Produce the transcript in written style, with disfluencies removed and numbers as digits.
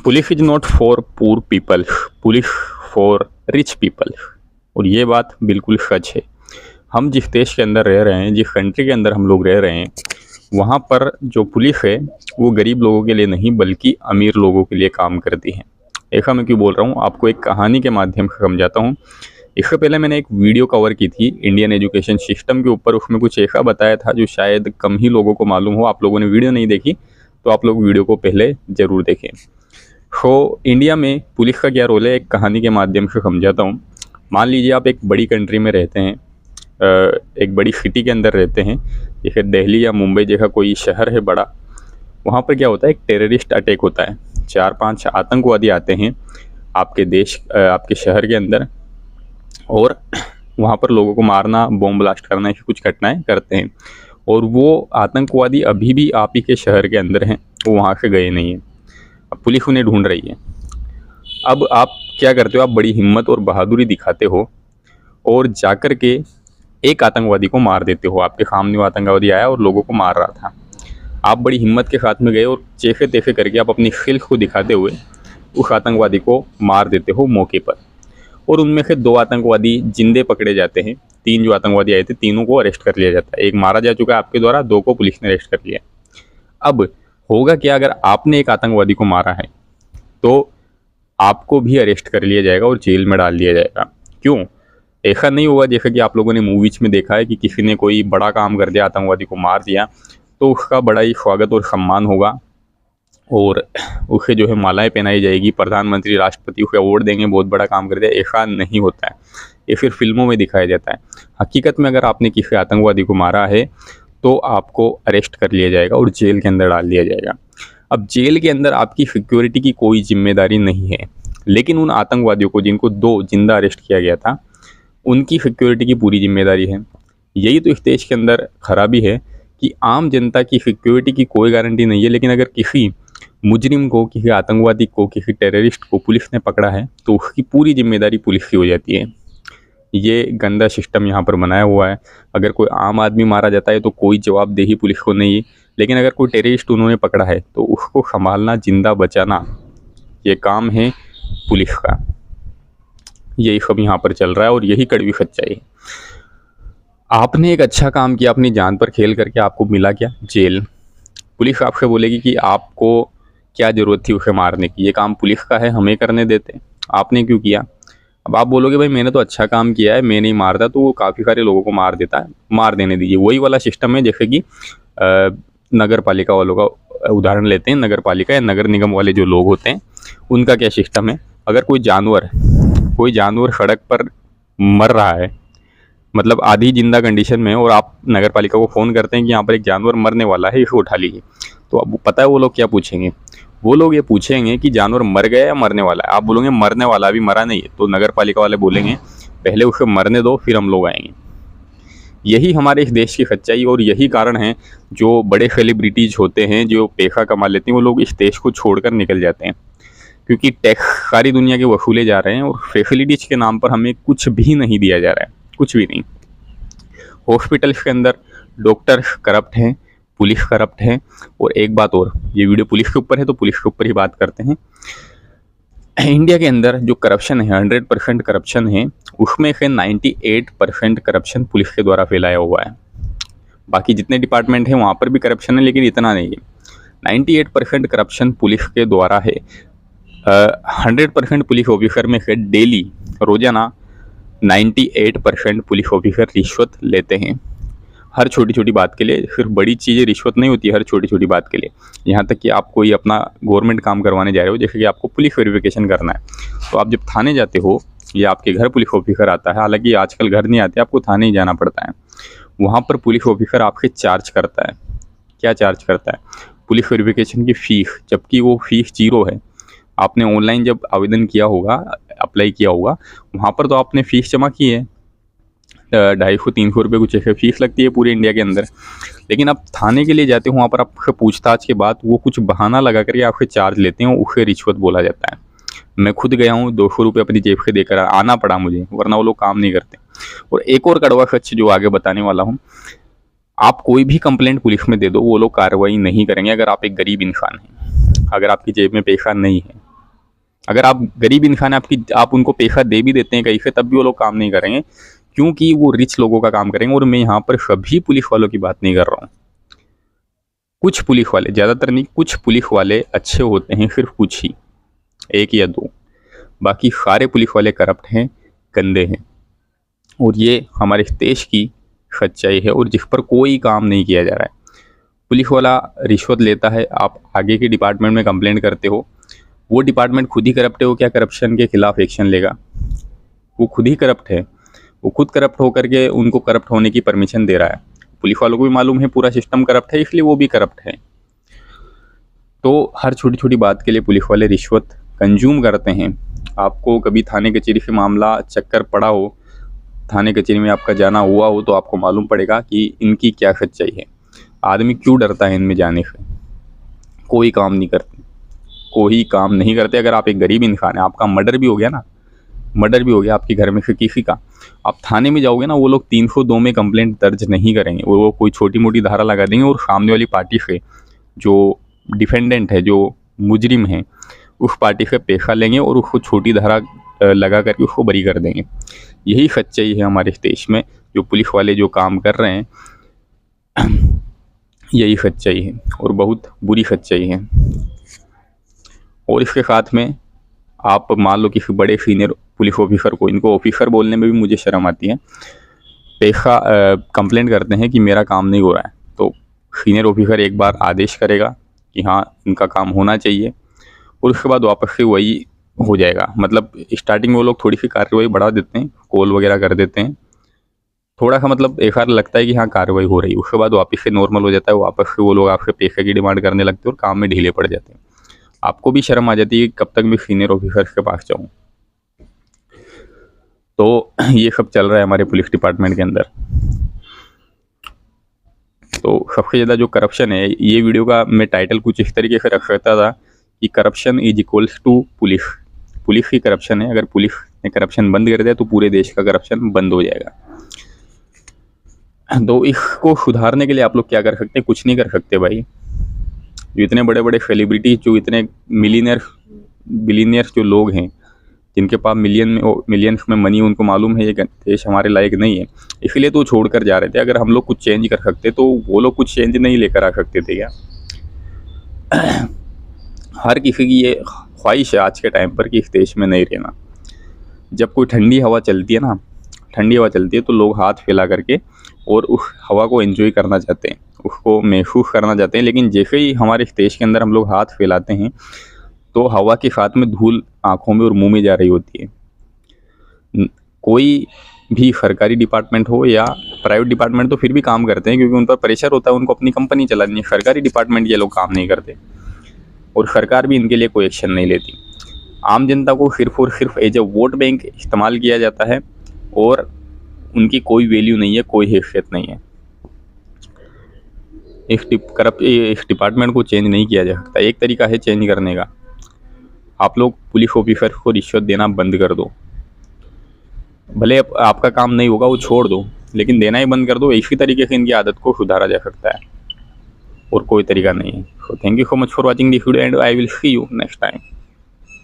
Police is not for poor people, police for rich people. और ये बात बिल्कुल सच है। हम जिस देश के अंदर रह रहे हैं, जिस कंट्री के अंदर हम लोग रह रहे हैं, वहाँ पर जो पुलिस है वो गरीब लोगों के लिए नहीं बल्कि अमीर लोगों के लिए काम करती है। ऐसा मैं क्यों बोल रहा हूँ, आपको एक कहानी के माध्यम से समझाता हूँ। इससे पहले मैंने एक वीडियो कवर की थी इंडियन एजुकेशन सिस्टम के ऊपर। उसमें कुछ ऐसा बताया था जो शायद कम ही लोगों को मालूम हो। आप लोगों ने वीडियो नहीं देखी तो आप लोग वीडियो को पहले ज़रूर देखें। तो इंडिया में पुलिस का क्या रोल है, एक कहानी के माध्यम से समझाता हूँ। मान लीजिए आप एक बड़ी कंट्री में रहते हैं, एक बड़ी सिटी के अंदर रहते हैं, जैसे दिल्ली या मुंबई जैसा कोई शहर है बड़ा। वहाँ पर क्या होता है, एक टेररिस्ट अटैक होता है। 4-5 आतंकवादी आते हैं आपके देश, आपके शहर के अंदर, और वहाँ पर लोगों को मारना, बॉम्ब ब्लास्ट करना, ऐसी कुछ घटनाएं करते हैं। और वो आतंकवादी अभी भी आप ही के शहर के अंदर हैं, वो वहाँ से गए नहीं हैं। अब पुलिस उन्हें ढूंढ रही है। अब आप क्या करते हो, आप बड़ी हिम्मत और बहादुरी दिखाते हो और जाकर के एक आतंकवादी को मार देते हो। आपके सामने वो आतंकवादी आया और लोगों को मार रहा था। आप बड़ी हिम्मत के साथ में गए और चेखे तेखे करके आप अपनी स्किल्स को दिखाते हुए उस आतंकवादी को मार देते हो मौके पर। और उनमें से 2 आतंकवादी जिंदे पकड़े जाते हैं। 3 जो आतंकवादी आए थे, तीनों को अरेस्ट कर लिया जाता है। एक मारा जा चुका है आपके द्वारा, 2 को पुलिस ने अरेस्ट कर लिया। अब होगा क्या, अगर आपने एक आतंकवादी को मारा है तो आपको भी अरेस्ट कर लिया जाएगा और जेल में डाल दिया जाएगा। क्यों? ऐसा नहीं होगा जैसा कि आप लोगों ने मूवीज में देखा है कि किसी ने कोई बड़ा काम कर दिया, आतंकवादी को मार दिया तो उसका बड़ा ही स्वागत और सम्मान होगा और उसे जो है मालाएं पहनाई जाएगी, प्रधानमंत्री राष्ट्रपति उसे अवार्ड देंगे, बहुत बड़ा काम कर दिया। ऐसा नहीं होता है, ये फिर फिल्मों में दिखाया जाता है। हकीकत में अगर आपने किसी आतंकवादी को मारा है तो आपको अरेस्ट कर लिया जाएगा और जेल के अंदर डाल दिया जाएगा। अब जेल के अंदर आपकी सिक्योरिटी की कोई जिम्मेदारी नहीं है, लेकिन उन आतंकवादियों को जिनको 2 जिंदा अरेस्ट किया गया था, उनकी सिक्योरिटी की पूरी जिम्मेदारी है। यही तो इस देश के अंदर खराबी है कि आम जनता की सिक्योरिटी की कोई गारंटी नहीं है, लेकिन अगर किसी मुजरिम को, किसी आतंकवादी को, किसी टेररिस्ट को पुलिस ने पकड़ा है तो उसकी पूरी जिम्मेदारी पुलिस की हो जाती है। ये गंदा सिस्टम यहाँ पर बनाया हुआ है। अगर कोई आम आदमी मारा जाता है तो कोई जवाबदेही पुलिस को नहीं है, लेकिन अगर कोई टेररिस्ट उन्होंने पकड़ा है तो उसको संभालना, जिंदा बचाना, ये काम है पुलिस का। यही सब यहाँ पर चल रहा है और यही कड़वी सच्चाई है। आपने एक अच्छा काम किया, अपनी जान पर खेल करके, आपको मिला क्या? जेल। पुलिस आपसे बोलेगी कि आपको क्या ज़रूरत थी उसे मारने की, ये काम पुलिस का है, हमें करने देते, आपने क्यों किया? अब आप बोलोगे भाई मैंने तो अच्छा काम किया है, मैं नहीं मारता तो वो काफ़ी सारे लोगों को मार देता है, मार देने दीजिए। वही वाला सिस्टम है जैसे कि नगर पालिका वालों का उदाहरण लेते हैं। नगर पालिका या नगर निगम वाले जो लोग होते हैं उनका क्या सिस्टम है, अगर कोई जानवर सड़क पर मर रहा है, मतलब आधी जिंदा कंडीशन में, और आप नगर पालिका को फ़ोन करते हैं कि यहाँ पर एक जानवर मरने वाला है, इसे उठा लीजिए, तो अब पता है वो लोग क्या पूछेंगे? वो लोग ये पूछेंगे कि जानवर मर गया या मरने वाला है। आप बोलोगे मरने वाला, अभी मरा नहीं है, तो नगर पालिका वाले बोलेंगे पहले उसे मरने दो फिर हम लोग आएंगे। यही हमारे इस देश की सच्चाई और यही कारण है जो बड़े सेलिब्रिटीज़ होते हैं, जो पैसा कमा लेते हैं, वो लोग इस देश को छोड़कर निकल जाते हैं, क्योंकि टैक्स सारी दुनिया के वसूले जा रहे हैं और फैसिलिटीज़ के नाम पर हमें कुछ भी नहीं दिया जा रहा है, कुछ भी नहीं। हॉस्पिटल्स के अंदर डॉक्टर करप्ट हैं, पुलिस करप्ट है। और एक बात और, ये वीडियो पुलिस के ऊपर है तो पुलिस के ऊपर ही बात करते हैं। इंडिया के अंदर जो करप्शन है, 100% करप्शन है, उसमें से 98% करप्शन पुलिस के द्वारा फैलाया हुआ है। बाकी जितने डिपार्टमेंट हैं वहाँ पर भी करप्शन है, लेकिन इतना नहीं है। 98% करप्शन पुलिस के द्वारा है। 100% पुलिस ऑफिसर में से डेली, रोजाना 98% पुलिस ऑफिसर रिश्वत लेते हैं, हर छोटी छोटी बात के लिए। सिर्फ बड़ी चीज़ें रिश्वत नहीं होती, हर छोटी छोटी बात के लिए। यहाँ तक कि आप कोई अपना गवर्नमेंट काम करवाने जा रहे हो, जैसे कि आपको पुलिस वेरिफिकेशन करना है, तो आप जब थाने जाते हो या आपके घर पुलिस ऑफिसर आता है, हालांकि आजकल घर नहीं आते, आपको थाने ही जाना पड़ता है। वहाँ पर पुलिस ऑफिसर आपसे चार्ज करता है। क्या चार्ज करता है? पुलिस वेरिफिकेशन की फ़ीस, जबकि वो फीस 0 है। आपने ऑनलाइन जब आवेदन किया होगा, अप्लाई किया होगा, वहाँ पर तो आपने फ़ीस जमा की है, 250-300 रुपये कुछ ऐसे फीस लगती है पूरे इंडिया के अंदर। लेकिन आप थाने के लिए जाते हो, वहाँ पर आपसे पूछताछ के बाद वो कुछ बहाना लगा करके आपसे चार्ज लेते हैं, उसे रिश्वत बोला जाता है। मैं खुद गया हूँ, 200 रुपये अपनी जेब से देकर आना पड़ा मुझे, वरना वो लोग काम नहीं करते। और एक और कड़वा सच जो आगे बताने वाला हूँ, आप कोई भी कंप्लेंट पुलिस में दे दो, वो लोग कार्रवाई नहीं करेंगे अगर आप एक गरीब इंसान हैं। अगर आपकी जेब में पैसा नहीं है। अगर आप गरीब इंसान है, आप उनको पैसा दे भी देते हैं कहीं से, तब भी वो लोग काम नहीं करेंगे, क्योंकि वो रिच लोगों का काम करेंगे। और मैं यहाँ पर सभी पुलिस वालों की बात नहीं कर रहा हूँ। कुछ पुलिस वाले, ज़्यादातर नहीं, कुछ पुलिस वाले अच्छे होते हैं, सिर्फ कुछ ही, 1 या 2। बाकी सारे पुलिस वाले करप्ट हैं, गंदे हैं। और ये हमारे देश की सच्चाई है, और जिस पर कोई काम नहीं किया जा रहा है। पुलिस वाला रिश्वत लेता है, आप आगे के डिपार्टमेंट में कंप्लेंट करते हो, वो डिपार्टमेंट खुद ही करप्ट है, वो क्या करप्शन के खिलाफ एक्शन लेगा? वो खुद ही करप्ट है, वो खुद करप्ट होकर के उनको करप्ट होने की परमिशन दे रहा है। पुलिस वालों को भी मालूम है पूरा सिस्टम करप्ट है, इसलिए वो भी करप्ट है। तो हर छोटी छोटी बात के लिए पुलिस वाले रिश्वत कंज्यूम करते हैं। आपको कभी थाने कचहरी से मामला चक्कर पड़ा हो, थाने कचहरी में आपका जाना हुआ हो, तो आपको मालूम पड़ेगा कि इनकी क्या सच्चाई है। आदमी क्यों डरता है इनमें जाने से? कोई काम नहीं करते, कोई काम नहीं करते। अगर आप एक गरीब इंसान है, आपका मर्डर भी हो गया ना, मर्डर भी हो गया आपके घर में से किसी का, आप थाने में जाओगे ना, वो लोग 302 में कंप्लेंट दर्ज नहीं करेंगे। वो कोई छोटी मोटी धारा लगा देंगे, और सामने वाली पार्टी से जो डिफेंडेंट है, जो मुजरिम है, उस पार्टी से पैसा लेंगे और उसको छोटी धारा लगा करके उसको बरी कर देंगे। यही सच्चाई है हमारे देश में। जो पुलिस वाले जो काम कर रहे हैं, यही सच्चाई है, और बहुत बुरी सच्चाई है। और इसके साथ में आप मान लो किसी बड़े सीनियर पुलिस ऑफिसर को, इनको ऑफिसर बोलने में भी मुझे शर्म आती है, पैसा कंप्लेंट करते हैं कि मेरा काम नहीं हो रहा है, तो सीनियर ऑफिसर एक बार आदेश करेगा कि हाँ इनका काम होना चाहिए, और उसके बाद वापस से वही हो जाएगा। मतलब स्टार्टिंग में वो लोग थोड़ी सी कार्रवाई बढ़ा देते हैं, कॉल वगैरह कर देते हैं, थोड़ा सा मतलब एक बार लगता है कि हाँ कार्रवाई हो रही है, उसके बाद वापस से नॉर्मल हो जाता है। वापस से वो लोग आपसे पैसे की डिमांड करने लगते हैं और काम में ढीले पड़ जाते हैं। आपको भी शर्म आ जाती है कि कब तक मैं सीनियर ऑफिसर के पास जाऊँ। तो ये सब चल रहा है हमारे पुलिस डिपार्टमेंट के अंदर। तो सबसे ज़्यादा जो करप्शन है, ये वीडियो का मैं टाइटल कुछ इस तरीके से रख सकता था कि corruption is equals to police. Police ही करप्शन है। अगर पुलिस ने करप्शन बंद कर दिया तो पूरे देश का करप्शन बंद हो जाएगा। तो इसको सुधारने के लिए आप लोग क्या कर सकते हैं? कुछ नहीं कर सकते भाई। जो इतने बड़े बड़े सेलिब्रिटी, जो इतने बिलीनियर्स जो लोग हैं, जिनके पास मिलियंस में मनी, उनको मालूम है ये देश हमारे लायक नहीं है, इसलिए तो छोड़ कर जा रहे थे। अगर हम लोग कुछ चेंज कर सकते तो वो लोग कुछ चेंज नहीं लेकर आ सकते थे क्या? हर किसी की ये ख्वाहिश है आज के टाइम पर कि इस देश में नहीं रहना। जब कोई ठंडी हवा चलती है ना, ठंडी हवा चलती है तो लोग हाथ फैला करके और उस हवा को एंजॉय करना चाहते हैं, उसको महसूस करना चाहते हैं। लेकिन जैसे ही हमारे इस देश के अंदर हम लोग हाथ फैलाते हैं तो हवा के साथ में धूल आँखों में और मुंह में जा रही होती है। कोई भी सरकारी डिपार्टमेंट हो या प्राइवेट डिपार्टमेंट तो फिर भी काम करते हैं, क्योंकि उन पर प्रेशर होता है, उनको अपनी कंपनी चलानी है। सरकारी डिपार्टमेंट ये लोग काम नहीं करते, और सरकार भी इनके लिए कोई एक्शन नहीं लेती। आम जनता को सिर्फ और सिर्फ एज ए वोट बैंक इस्तेमाल किया जाता है, और उनकी कोई वैल्यू नहीं है, कोई हैसियत नहीं है। इस डिपार्टमेंट को चेंज नहीं किया जा सकता। एक तरीका है चेंज करने का, आप लोग पुलिस ऑफिसर को रिश्वत देना बंद कर दो। भले आपका काम नहीं होगा, वो छोड़ दो, लेकिन देना ही बंद कर दो। इसी तरीके से इनकी आदत को सुधारा जा सकता है, और कोई तरीका नहीं है। So thank you so much for watching this video, and I will see you next time.